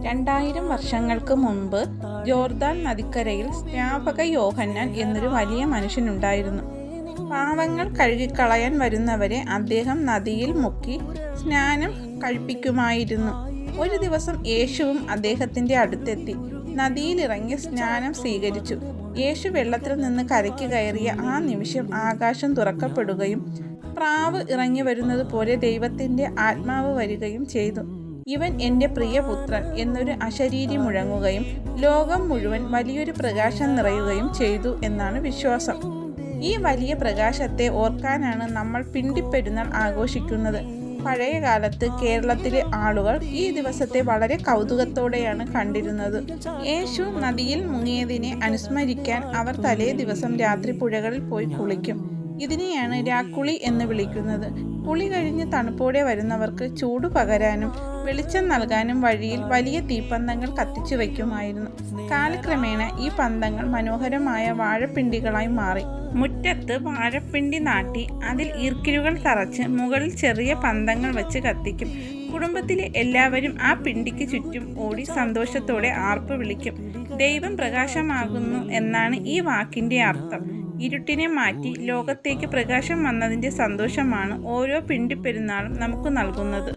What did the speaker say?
2000 വർഷങ്ങൾക്ക് മുൻപ് ജോർദാൻ നദിക്കരയിൽ സ്നാപക യോഹന്നാൻ എന്നൊരു വലിയ മനുഷ്യനുണ്ടായിരുന്നു. പാവങ്ങൾ കഴുകിക്കളയാൻ വരുന്നവരെ അദ്ദേഹം നദിയിൽ മുക്കി സ്നാനം കഴിപ്പിക്കുമായിരുന്നു. ഒരു ദിവസം യേശുവും അദ്ദേഹത്തിൻ്റെ അടുത്തെത്തി നദിയിലിറങ്ങി സ്നാനം സ്വീകരിച്ചു. യേശു വെള്ളത്തിൽ നിന്ന് കരയ്ക്ക് കയറിയ ആ നിമിഷം ആകാശം തുറക്കപ്പെടുകയും പ്രാവ് ഇറങ്ങി വരുന്നത് പോലെ ദൈവത്തിൻ്റെ ആത്മാവ് വരികയും ചെയ്തു. ഇവൻ എൻ്റെ പ്രിയപുത്രൻ എന്നൊരു അശരീരി മുഴങ്ങുകയും ലോകം മുഴുവൻ വലിയൊരു പ്രകാശം നിറയുകയും ചെയ്തു എന്നാണ് വിശ്വാസം. ഈ വലിയ പ്രകാശത്തെ ഓർക്കാനാണ് നമ്മൾ പിണ്ടിപ്പെരുന്നാൾ ആഘോഷിക്കുന്നത്. പഴയ കാലത്ത് കേരളത്തിലെ ആളുകൾ ഈ ദിവസത്തെ വളരെ കൗതുകത്തോടെയാണ് കണ്ടിരുന്നത്. യേശു നദിയിൽ മുങ്ങിയതിനെ അനുസ്മരിക്കാൻ അവർ തലേ ദിവസം രാത്രി പുഴകളിൽ പോയി കുളിക്കും. ഇതിനെയാണ് രാക്കുളി എന്ന് വിളിക്കുന്നത്. കുളി കഴിഞ്ഞ് തണുപ്പോടെ വരുന്നവർക്ക് ചൂട് പകരാനും വെളിച്ചം നൽകാനും വഴിയിൽ വലിയ തീപ്പന്തങ്ങൾ കത്തിച്ചു വയ്ക്കുമായിരുന്നു. കാലക്രമേണ ഈ പന്തങ്ങൾ മനോഹരമായ വാഴപ്പിണ്ടികളായി മാറി. മുറ്റത്ത് വാഴപ്പിണ്ടി നാട്ടി അതിൽ ഈർക്കിലുകൾ തറച്ച് മുകളിൽ ചെറിയ പന്തങ്ങൾ വെച്ച് കത്തിക്കും. കുടുംബത്തിലെ എല്ലാവരും ആ പിണ്ടിക്ക് ചുറ്റും ഓടി സന്തോഷത്തോടെ ആർപ്പ് വിളിക്കും. ദൈവം പ്രകാശമാകുന്നു എന്നാണ് ഈ വാക്കിൻ്റെ അർത്ഥം. ഇരുട്ടിനെ മാറ്റി ലോകത്തേക്ക് പ്രകാശം വന്നതിൻ്റെ സന്തോഷമാണ് ഓരോ പിണ്ടിപ്പെരുന്നാളും നമുക്ക് നൽകുന്നത്.